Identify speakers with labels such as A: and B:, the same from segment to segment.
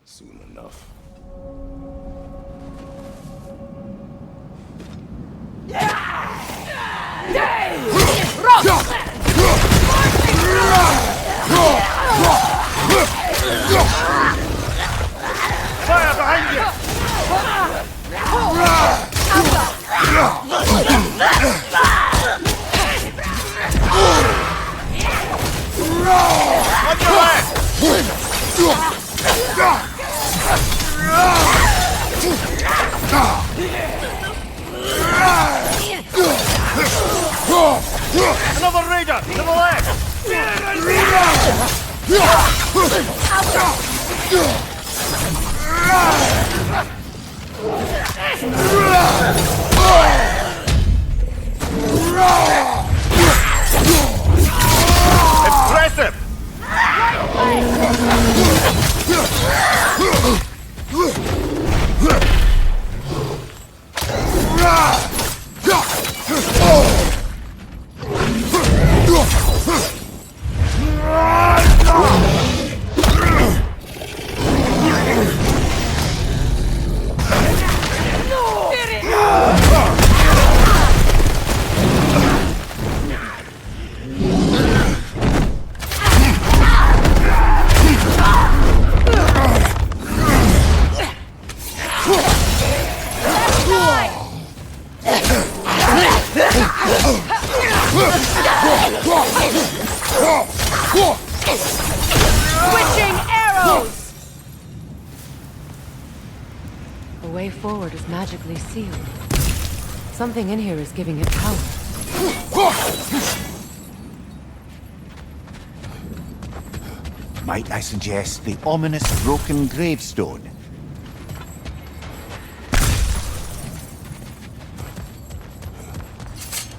A: Soon enough.
B: Fire behind you! On your left! Another raider to the left! Impressive!
C: Switching arrows! The way forward is magically sealed. Something in here is giving it power.
D: Might I suggest the ominous broken gravestone?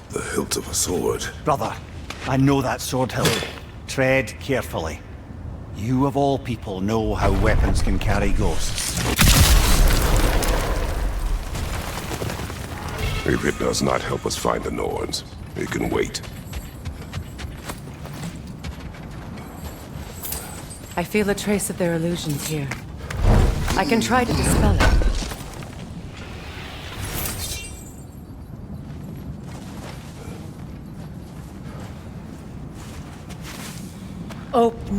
A: The hilt of a sword.
D: Brother, I know that sword hilt. Tread carefully. You of all people know how weapons can carry ghosts.
A: If it does not help us find the Norns, it can wait.
C: I feel a trace of their illusions here. I can try to dispel it. Open.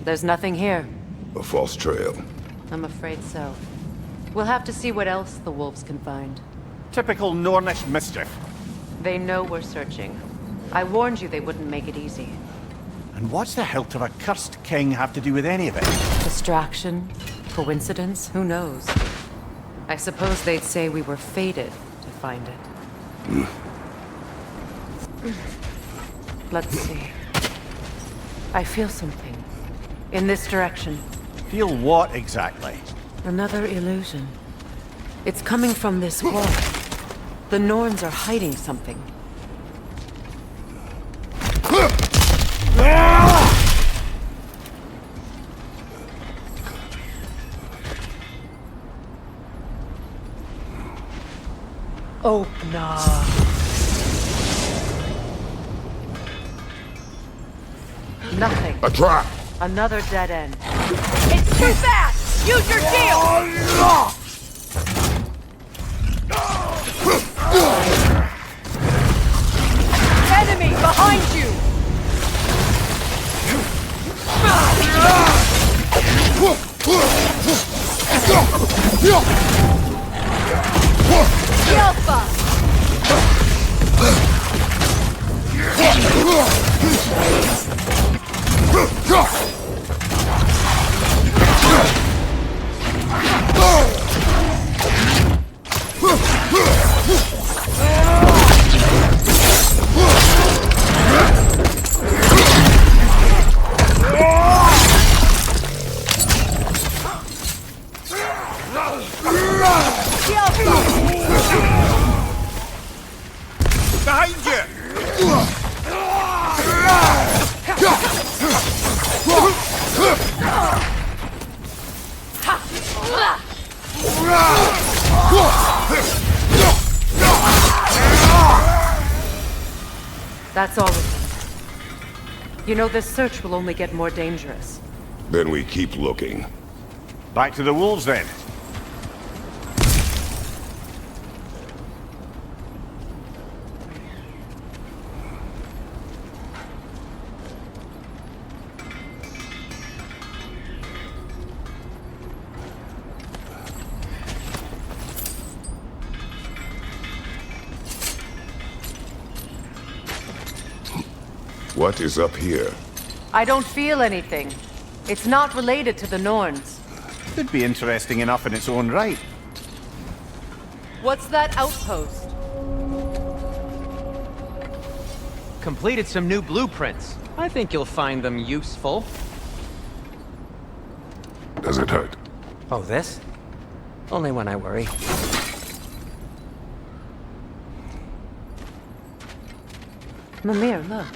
C: There's nothing here.
A: A false trail.
C: I'm afraid so. We'll have to see what else the wolves can find.
D: Typical Nornish mischief.
C: They know we're searching. I warned you they wouldn't make it easy.
D: And what's the hilt of a cursed king have to do with any of it?
C: Distraction? Coincidence? Who knows? I suppose they'd say we were fated to find it. Let's see. I feel something. In this direction.
D: Feel what exactly?
C: Another illusion. It's coming from this wall. The Norns are hiding something. Open up. Nothing.
A: A trap!
C: Another dead end. It's too fast! Use your shield! Enemy behind you! Alpha!
B: Behind you!
C: That's all of them. You know, this search will only get more dangerous.
A: Then we keep looking.
B: Back to the wolves then.
A: What is up here?
C: I don't feel anything. It's not related to the Norns.
B: Could be interesting enough in its own right.
C: What's that outpost?
E: Completed some new blueprints. I think you'll find them useful.
A: Does it hurt?
E: Oh, this? Only when I worry.
C: Mimir, look.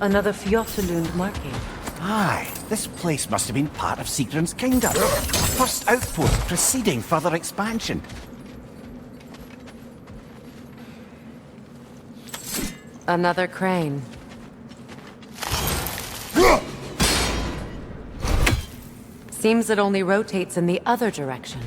C: Another Fjotalund marking.
D: Aye, this place must have been part of Sigrun's kingdom. First outpost preceding further expansion.
C: Another crane. Seems it only rotates in the other direction.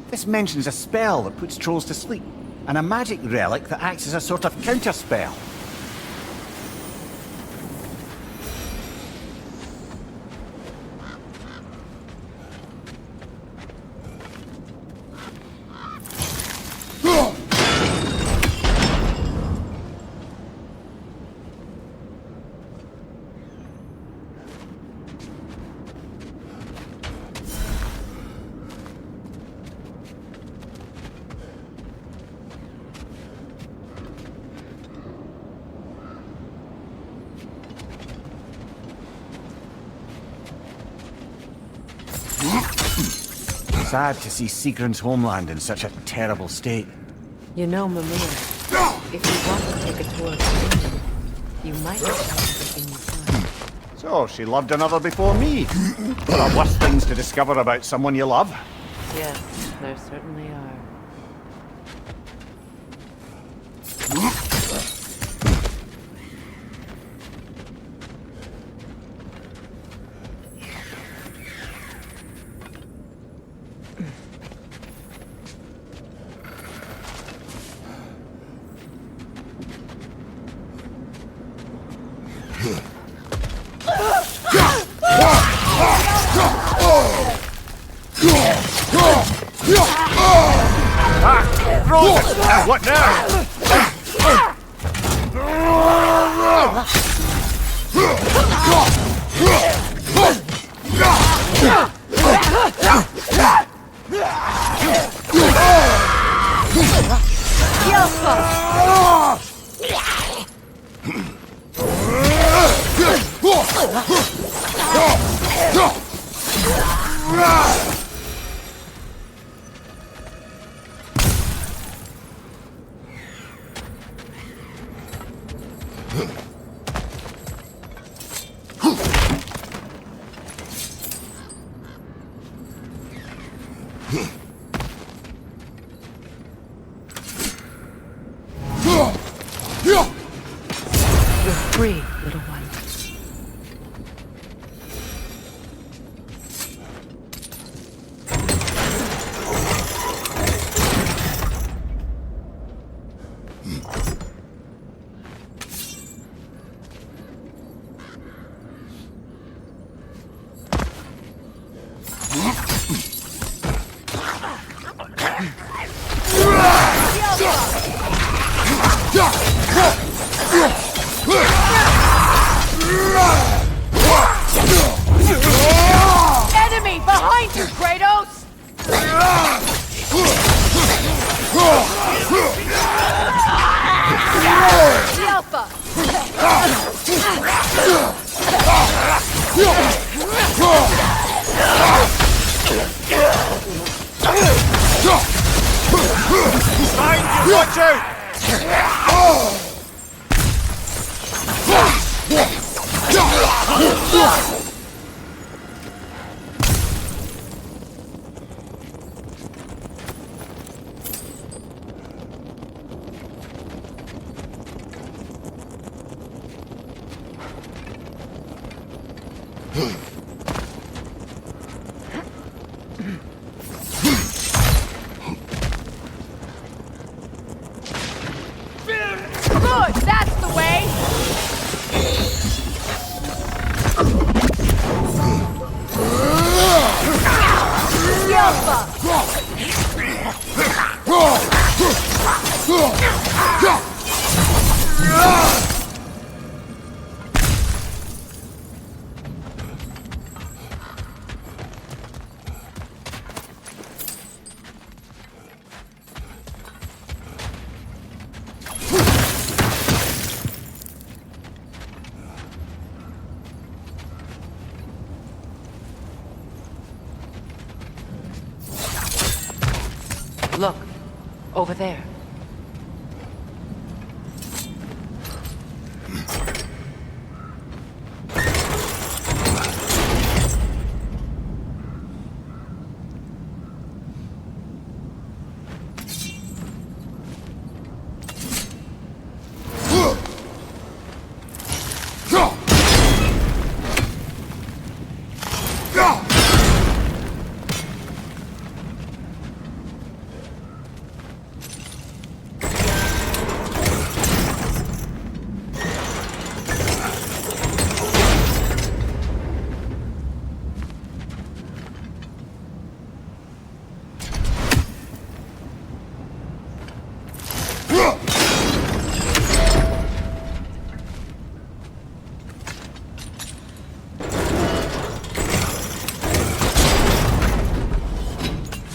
D: This mentions a spell that puts trolls to sleep, and a magic relic that acts as a sort of counterspell. Sad to see Sigrun's homeland in such a terrible state.
C: You know, Mimir, if you want to take a tour of the kingdom, you might tell everything you find.
B: So, she loved another before me. There are worse things to discover about someone you love.
C: Yes, there certainly are.
B: What now?
C: You're free, little one.
B: Behind you! Watch out!
C: Good, that's the way! Look, over there.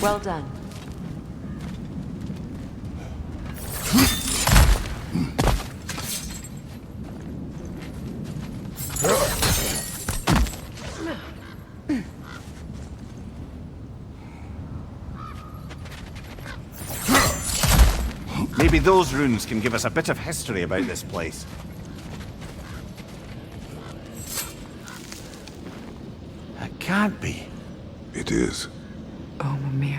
C: Well done.
D: Maybe those runes can give us a bit of history about this place. It can't be.
A: It is.
C: Oh, Mimir.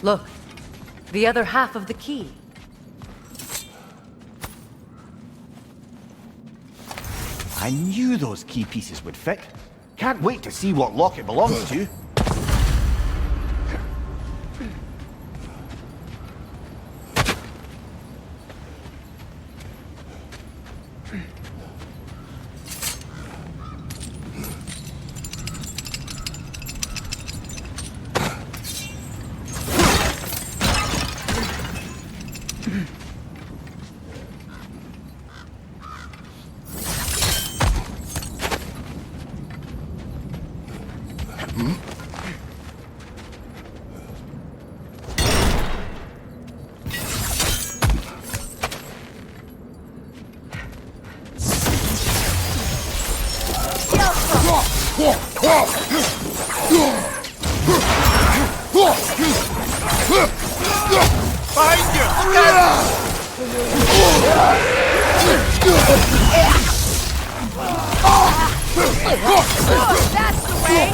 C: Look, the other half of the key.
D: I knew those key pieces would fit. Can't wait to see what lock it belongs to.
B: Behind you! Look out!
C: That's the way!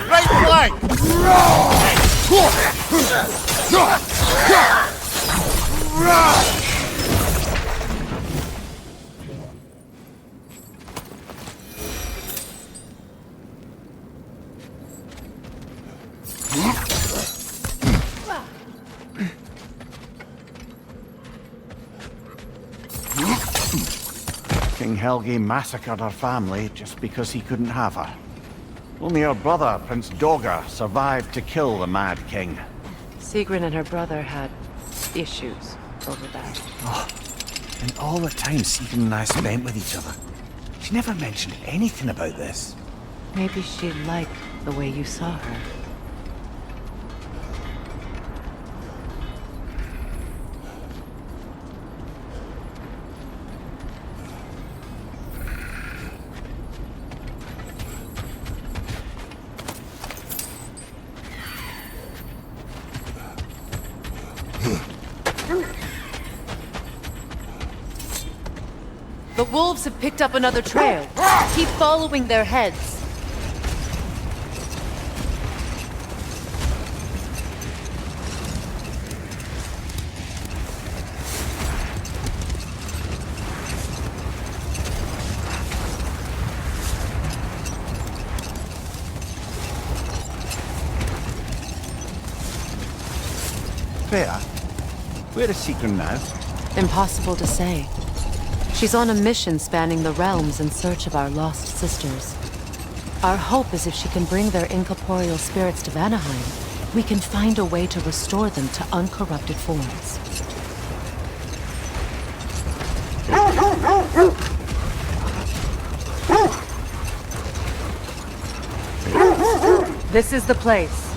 B: Right flank!
D: King Helge massacred her family just because he couldn't have her. Only her brother, Prince Dogger, survived to kill the Mad King.
C: Sigrun and her brother had issues over that.
D: And all the time Sigrun and I spent with each other, she never mentioned anything about this.
C: Maybe she liked the way you saw her. The wolves have picked up another trail. Keep following their heads.
D: Freya, where is Sigrun now?
C: Impossible to say. She's on a mission spanning the realms in search of our lost sisters. Our hope is if she can bring their incorporeal spirits to Vanaheim, we can find a way to restore them to uncorrupted forms. This is the place.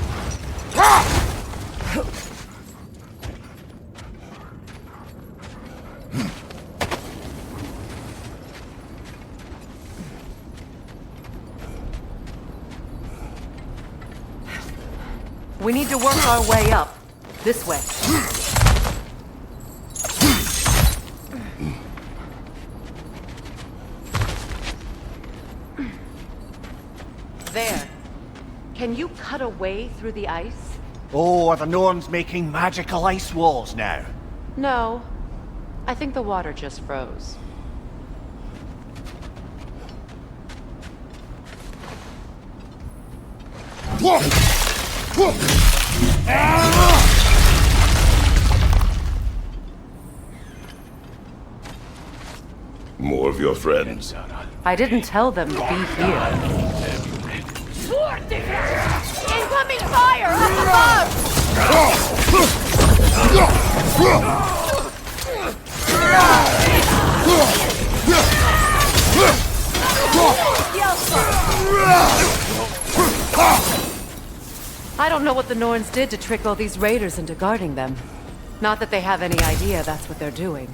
C: We need to work our way up. This way. There. Can you cut a way through the ice?
D: Oh, are the Norns making magical ice walls now?
C: No. I think the water just froze.
A: More of your friends.
C: I didn't tell them to be here. Incoming fire up above! I don't know what the Norns did to trick all these raiders into guarding them. Not that they have any idea that's what they're doing.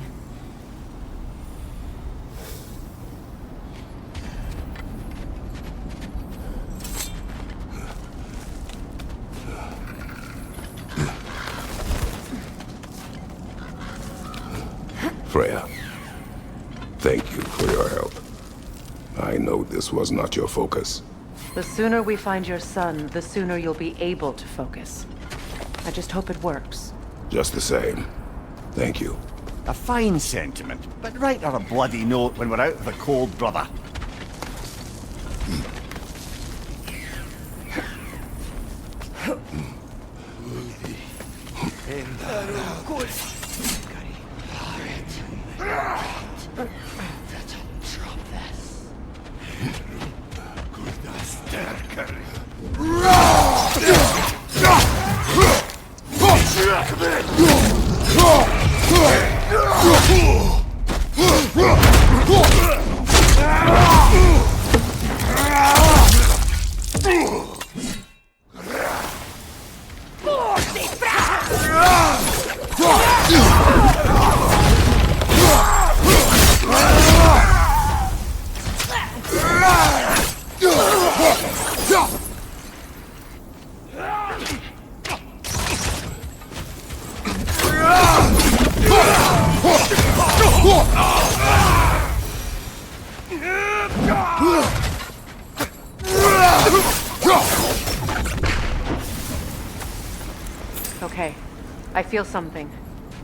A: Freya, thank you for your help. I know this was not your focus.
C: The sooner we find your son, the sooner you'll be able to focus. I just hope it works.
A: Just the same, thank you.
D: A fine sentiment, but write her a bloody note when we're out of the cold, brother.
C: Okay. I feel something.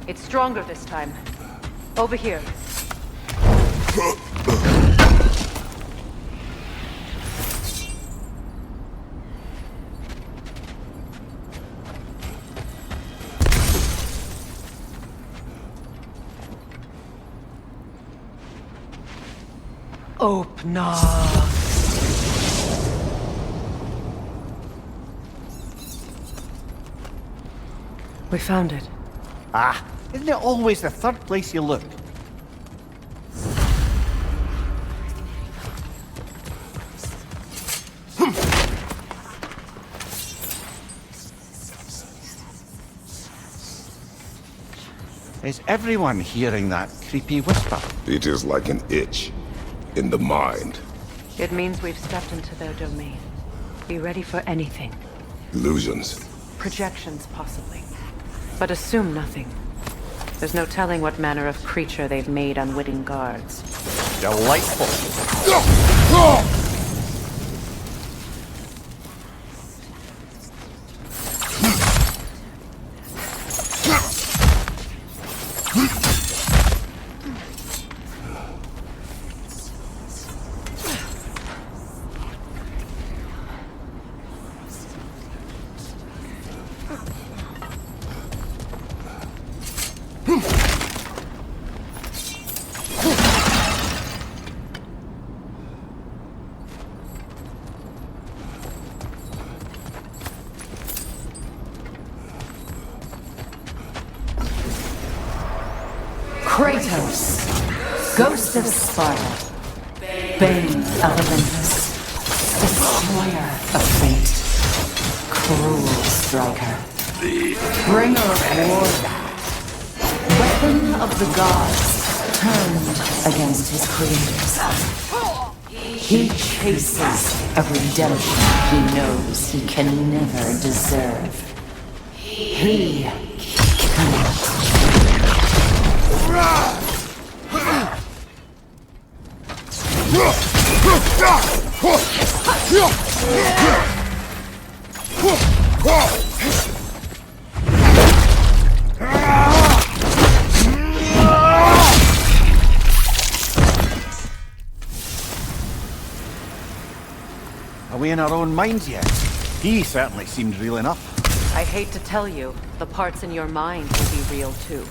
C: It's stronger this time. Over here. Opna. We found it.
D: Ah, isn't it always the third place you look? Is everyone hearing that creepy whisper?
A: It is like an itch in the mind.
C: It means we've stepped into their domain. Be ready for anything.
A: Illusions.
C: Projections, possibly. But assume nothing. There's no telling what manner of creature they've made unwitting guards.
D: Delightful.
F: Kratos, Ghost of Sparta, Bane of Olympus, Destroyer of Fate, Cruel Striker, Bringer of War, Weapon of the Gods, turned against his creators. He chases a redemption he knows he can never deserve. He cannot.
D: Are we in our own minds yet? He certainly seemed real enough.
C: I hate to tell you, the parts in your mind will be real too.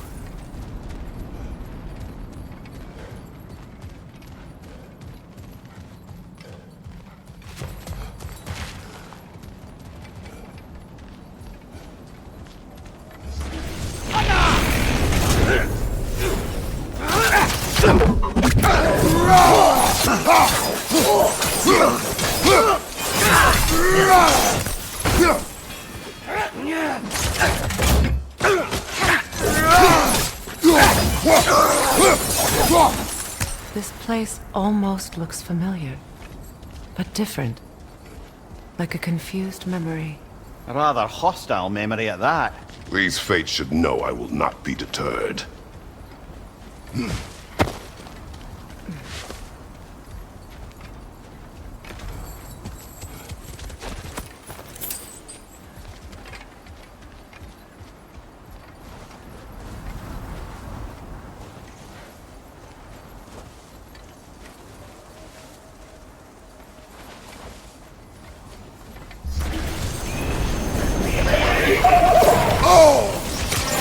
C: This place almost looks familiar, but different. Like a confused memory.
D: A rather hostile memory at that.
A: These fates should know I will not be deterred.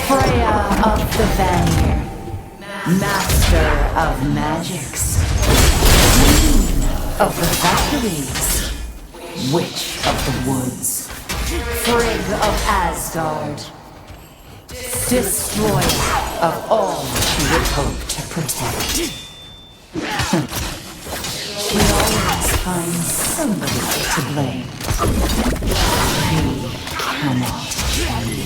F: Freya of the Vanir, Master of Magics, Queen of the Valkyries, Witch of the Woods, Frigg of Asgard, Destroyer of all she would hope to protect. She always finds somebody to blame. She cannot change.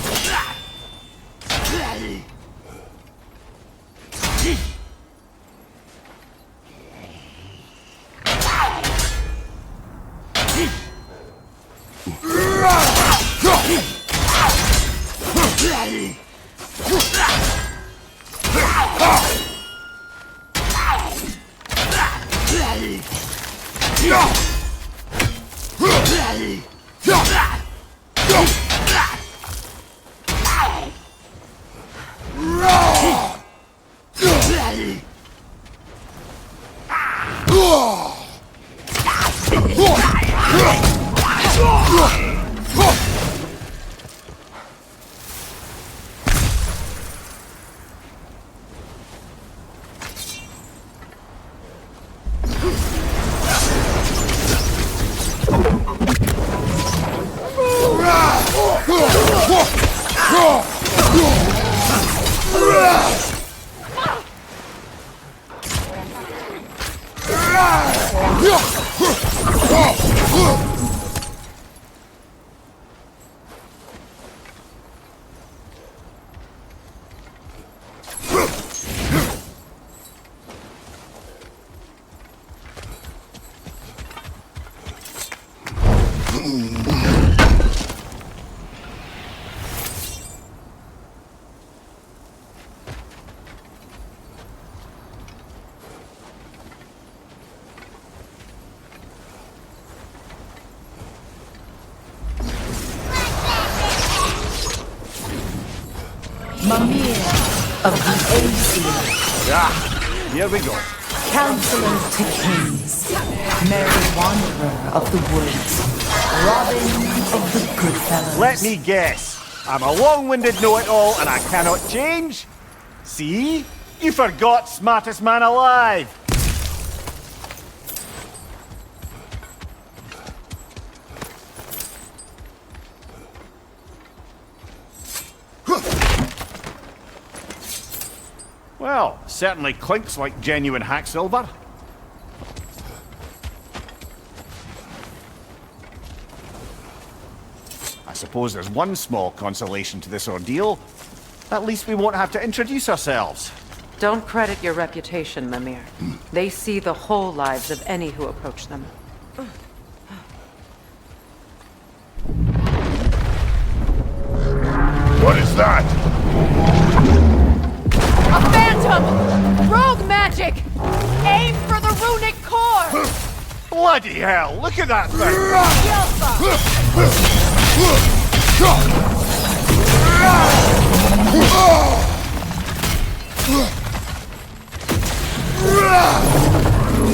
F: of the acer.
B: Ah, here we go.
F: Counselor to kings, merry wanderer of the woods, Robin of the Goodfellows.
B: Let me guess. I'm a long-winded know-it-all and I cannot change? See? You forgot smartest man alive. Well, certainly clinks like genuine hack silver. I suppose there's one small consolation to this ordeal. At least we won't have to introduce ourselves.
C: Don't credit your reputation, Mimir. They see the whole lives of any who approach them.
A: What is that?
C: A phantom! Rogue magic! Aim for the runic core!
B: Bloody hell, look at that thing!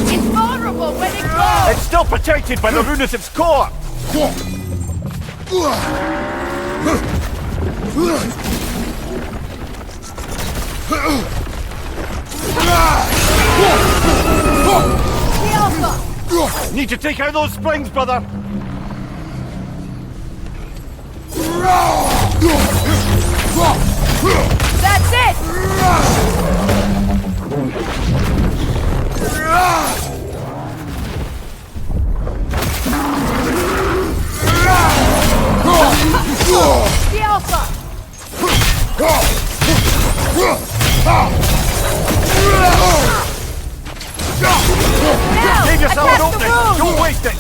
C: It's vulnerable when it goes!
B: It's still protected by the runitive's core! Need to take out those springs, brother!
C: That's it! The Alpha!
B: Leave yourself an opening! Don't waste it!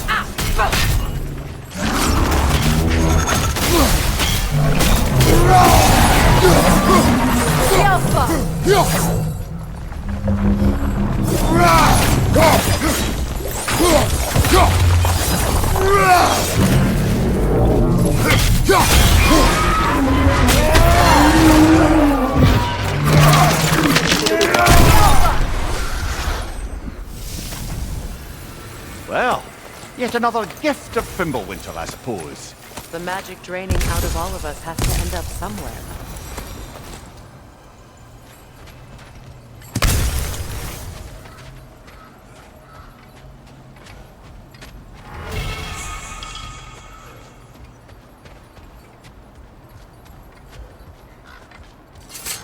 C: The Alpha!
B: Well, yet another gift of Fimbulwinter, I suppose.
C: The magic draining out of all of us has to end up somewhere.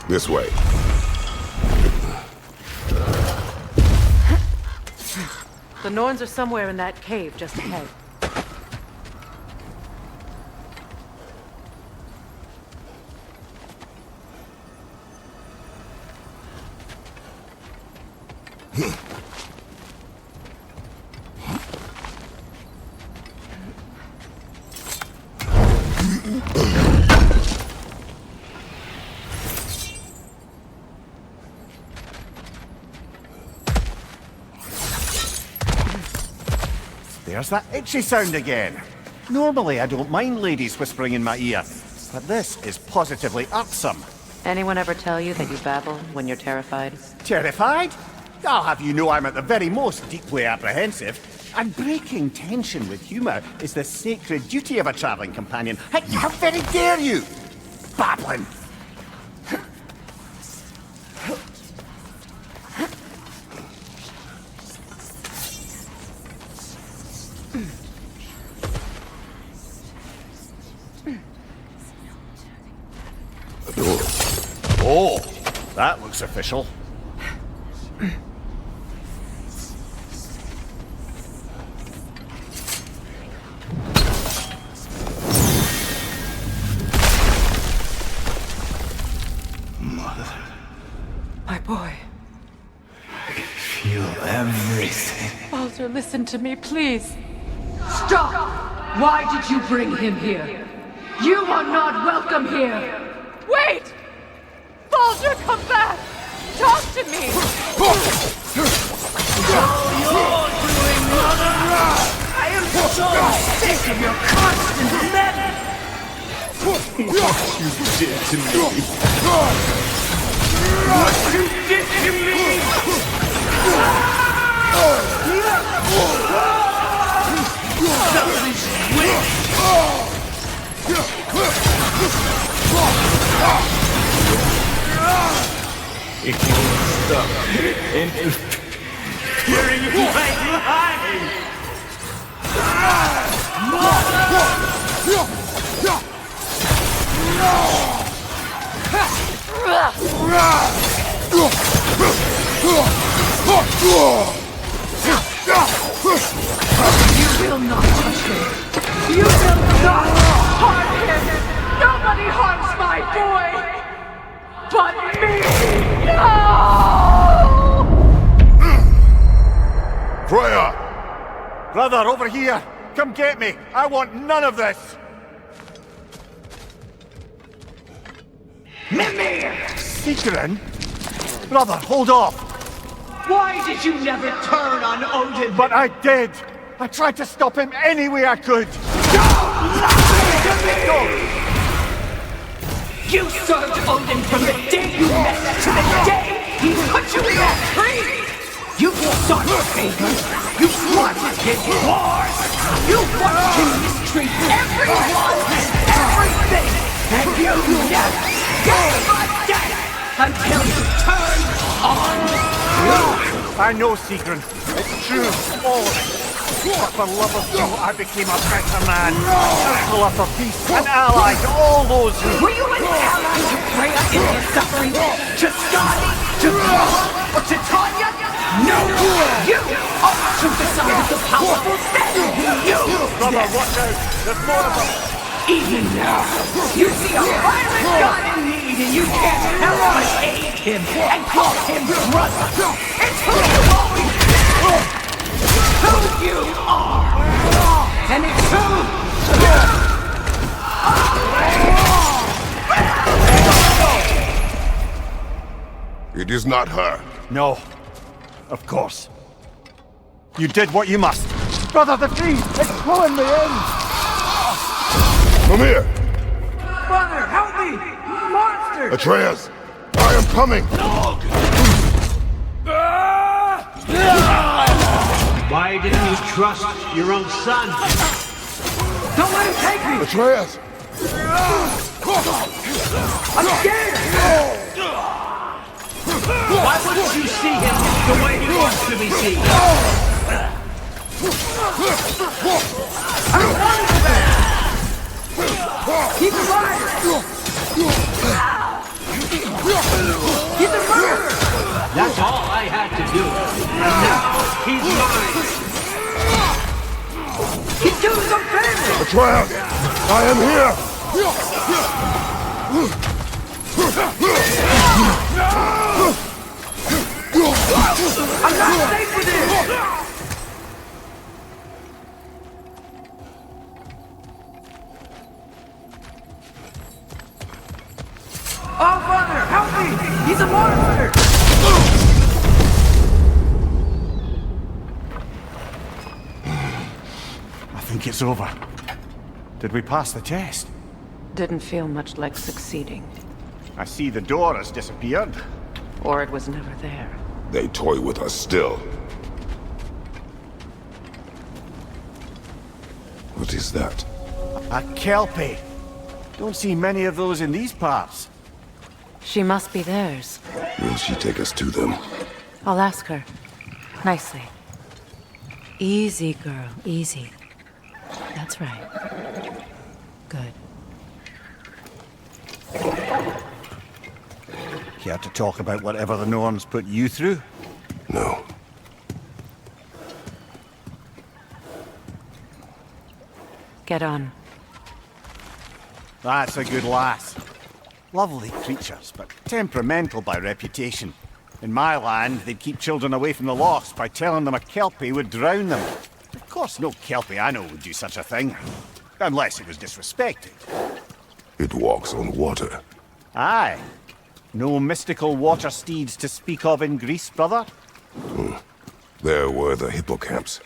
A: This way.
C: The Norns are somewhere in that cave just ahead.
B: There's that itchy sound again. Normally I don't mind ladies whispering in my ear, but this is positively irksome.
C: Anyone ever tell you that you babble when you're terrified?
B: Terrified? I'll have you know I'm at the very most deeply apprehensive. And breaking tension with humour is the sacred duty of a travelling companion. How very dare you! Babbling! Oh, that looks official.
C: My boy.
G: I can feel everything.
C: Baldur, listen to me, please.
H: Stop! Why did you bring him here? You are not welcome here!
C: Wait! Baldur, come back! Talk to me!
H: I am so sick of your constant meddling!
G: What you did to me. If you stop interfering with my life!
H: You will not touch him. You will not harm him. Nobody harms my boy. But me. No!
B: Freya! Brother, over here! Come get me! I want none of this!
H: Mimir!
B: Sigrun? Brother, hold off!
H: Why did you never turn on Odin?
B: But I did! I tried to stop him any way I could!
H: You served Odin from the day you met to the day he put you in that tree! You sought favor! You wanted his wars! You watched him mistreat everyone and everything! And you never gave a damn until you turned on you!
B: I know, Sigrun. It's true, all of it. But for love of you, I became a better man. A counselor for peace, an ally to all those who...
H: Were you an ally to Freya in her suffering? To Skadi? To Thrall? Or to Tanya? No! You are to the side of the powerful stand! You!
B: Brother, watch out! There's more of them!
H: Even now, you see a violent god in need and you can't help but aid him and call him brother! It's who you always been! It's who you are! And it's who you are!
A: It is not her.
B: No. Of course. You did what you must. Brother, the tree! It's pulling me in!
A: Come here!
H: Brother, help me! Monster!
A: Atreus! I am coming!
I: Why didn't you trust your own son?
H: Don't let him take me!
A: Atreus!
H: I'm scared!
I: Why wouldn't you see him the way he wants to be seen?
H: He's a liar! He's a murderer!
I: That's all I had to do. And now he's mine.
H: He killed some family!
A: Atreus! I am here!
H: I'm not safe with him! Oh, Father, help me! He's a monster!
B: I think it's over. Did we pass the test?
C: Didn't feel much like succeeding.
B: I see the door has disappeared.
C: Or it was never there.
A: They toy with us still. What is that?
B: A Kelpie. Don't see many of those in these parts.
C: She must be theirs.
A: Will she take us to them?
C: I'll ask her. Nicely. Easy, girl. Easy. That's right. Good.
B: Care to talk about whatever the Norns put you through?
A: No.
C: Get on.
B: That's a good lass. Lovely creatures, but temperamental by reputation. In my land, they'd keep children away from the lost by telling them a Kelpie would drown them. Of course, no Kelpie I know would do such a thing. Unless it was disrespected.
A: It walks on water.
B: Aye. No mystical water steeds to speak of in Greece, brother?
A: There were the hippocamps.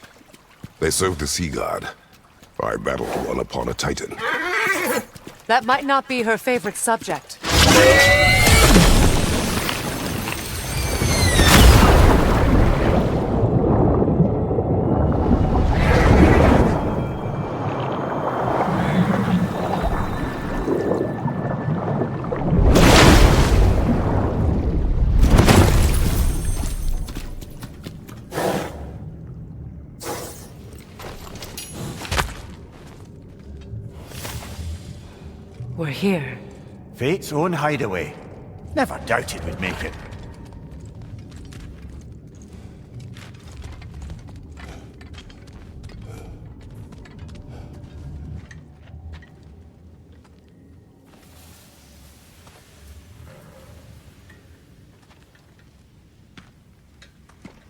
A: They served the sea god. I battled one upon a titan.
C: That might not be her favorite subject. here.
D: Fate's own hideaway. Never doubted we'd make it.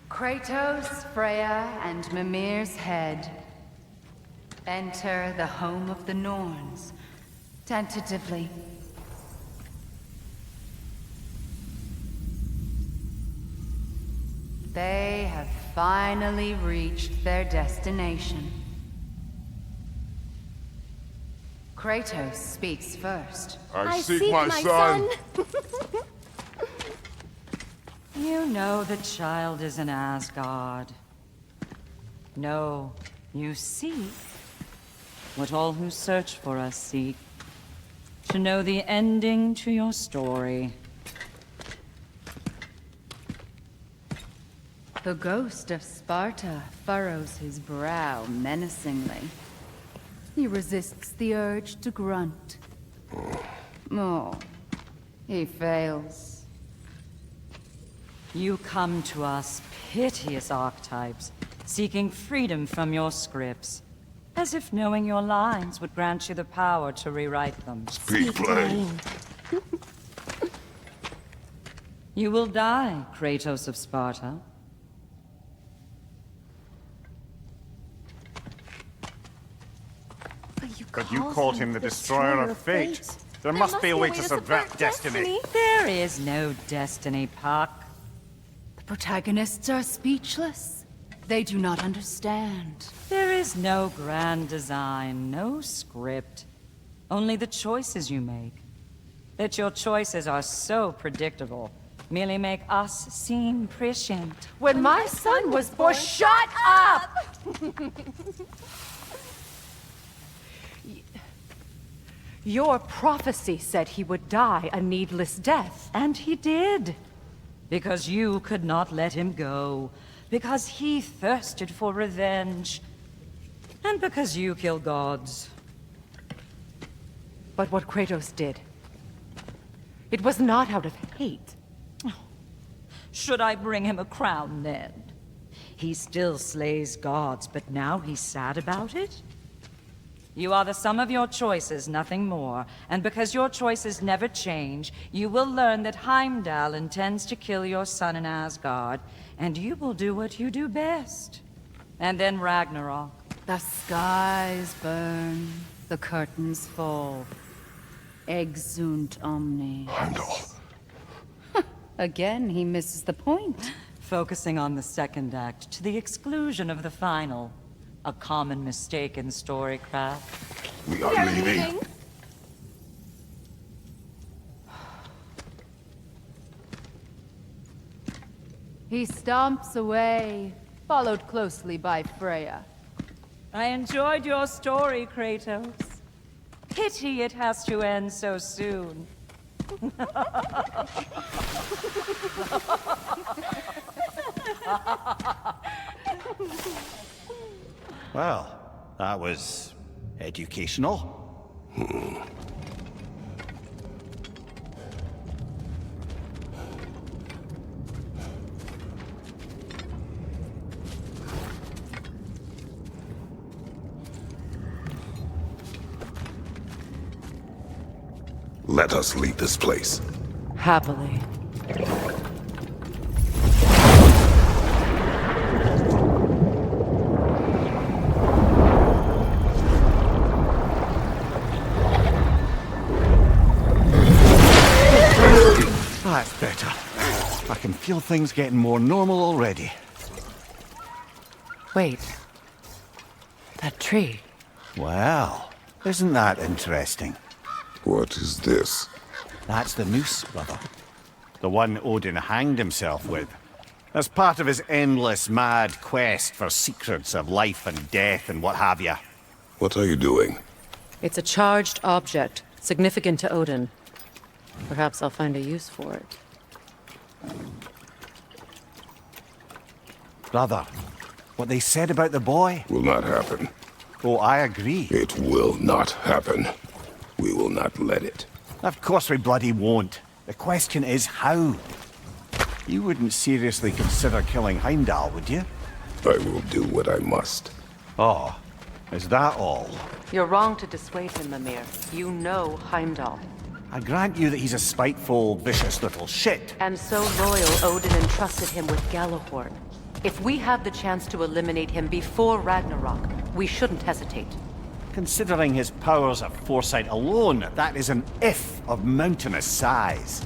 F: Kratos, Freya, and Mimir's head. Enter the home of the Norns. Tentatively. They have finally reached their destination. Kratos speaks first.
A: I seek my son.
F: You know the child is in Asgard. No, you seek what all who search for us seek. To know the ending to your story. The ghost of Sparta furrows his brow menacingly. He resists the urge to grunt. Oh, he fails. You come to us, piteous archetypes, seeking freedom from your scripts. As if knowing your lines would grant you the power to rewrite them.
A: Speak plain.
F: You will die, Kratos of Sparta.
B: But you called him the destroyer of fate. There must be a way to subvert destiny.
F: There is no destiny, Puck. The protagonists are speechless. They do not understand. There is no grand design, no script. Only the choices you make. That your choices are so predictable merely make us seem prescient.
C: When my son was born, shut up! Your prophecy said he would die a needless death.
F: And he did. Because you could not let him go. Because he thirsted for revenge. And because you kill gods.
C: But what Kratos did, it was not out of hate.
F: Should I bring him a crown then? He still slays gods, but now he's sad about it? You are the sum of your choices, nothing more. And because your choices never change, you will learn that Heimdall intends to kill your son in Asgard, and you will do what you do best. And then Ragnarok. The skies burn, the curtains fall. Exunt omnes.
A: Heimdall.
F: Again, he misses the point. Focusing on the second act to the exclusion of the final. A common mistake in storycraft.
A: We are leaving.
F: He stomps away, followed closely by Freya. I enjoyed your story, Kratos. Pity it has to end so soon.
D: Well, that was educational.
A: Let us leave this place.
C: Happily.
D: That's better. I can feel things getting more normal already.
C: Wait. That tree.
D: Well, isn't that interesting?
A: What is this?
D: That's the noose, brother. The one Odin hanged himself with. As part of his endless, mad quest for secrets of life and death and what have you.
A: What are you doing?
C: It's a charged object, significant to Odin. Perhaps I'll find a use for it.
D: Brother, what they said about the boy?
A: Will not happen.
D: Oh, I agree.
A: It will not happen. We will not let it.
D: Of course we bloody won't. The question is how. You wouldn't seriously consider killing Heimdall, would you?
A: I will do what I must.
D: Oh, is that all?
C: You're wrong to dissuade him, Mimir. You know Heimdall.
D: I grant you that he's a spiteful, vicious little shit.
C: And so loyal, Odin entrusted him with Galahorn. If we have the chance to eliminate him before Ragnarok, we shouldn't hesitate.
D: Considering his powers of foresight alone, that is an if of mountainous size.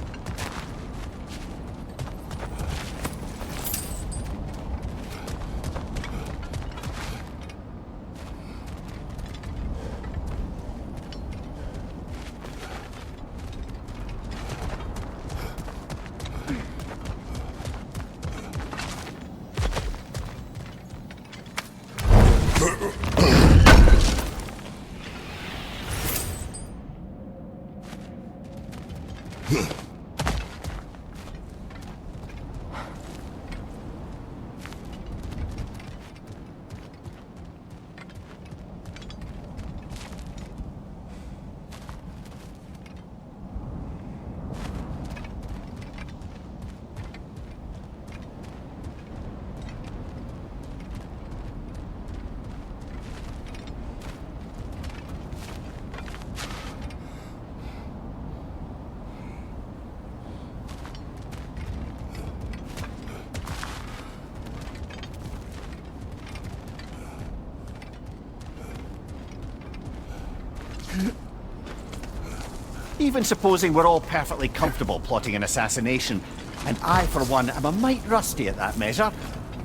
D: Even supposing we're all perfectly comfortable plotting an assassination, and I, for one, am a mite rusty at that measure,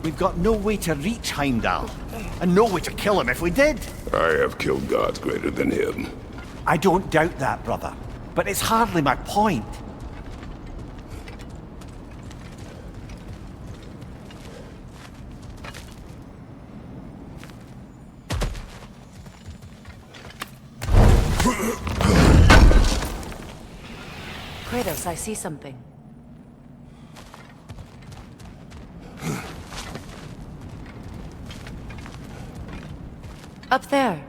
D: we've got no way to reach Heimdall, and no way to kill him if we did.
A: I have killed gods greater than him.
D: I don't doubt that, brother, but it's hardly my point.
C: Kratos, I see something. Up there.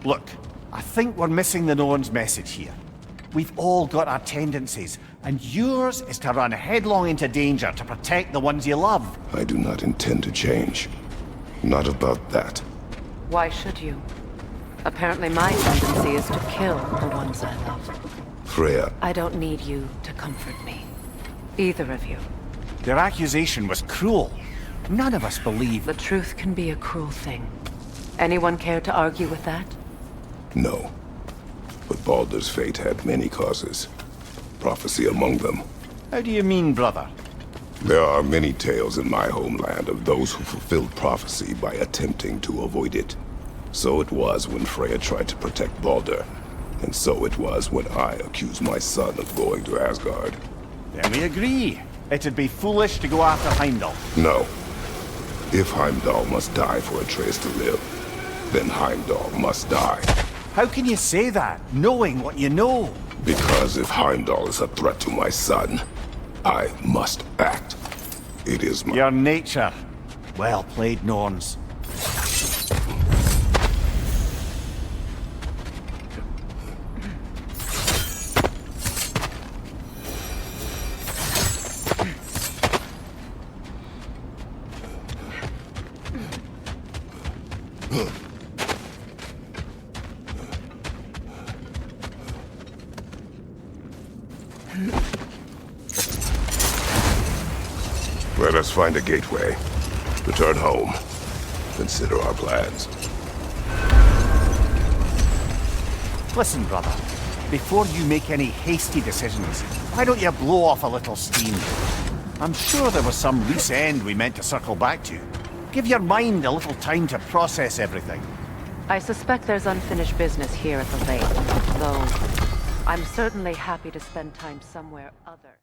D: Look, I think we're missing the Norn's message here. We've all got our tendencies, and yours is to run headlong into danger to protect the ones you love.
A: I do not intend to change. Not about that.
C: Why should you? Apparently my tendency is to kill the ones I love.
A: Freya,
C: I don't need you to comfort me. Either of you.
D: Their accusation was cruel. None of us believe.
C: The truth can be a cruel thing. Anyone care to argue with that?
A: no. But Baldur's fate had many causes. Prophecy among them.
D: How do you mean, brother?
A: There are many tales in my homeland of those who fulfilled prophecy by attempting to avoid it. So it was when Freya tried to protect Baldur. And so it was when I accused my son of going to Asgard.
D: Then we agree. It'd be foolish to go after Heimdall.
A: No. If Heimdall must die for Atreus to live, then Heimdall must die.
D: How can you say that, knowing what you know?
A: Because if Heimdall is a threat to my son, I must act. It is my...
D: Your nature. Well played, Norns.
A: Let us find a gateway. Return home. Consider our plans.
D: Listen, brother. Before you make any hasty decisions, why don't you blow off a little steam? I'm sure there was some loose end we meant to circle back to. Give your mind a little time to process everything.
C: I suspect there's unfinished business here at the lake, though I'm certainly happy to spend time somewhere other.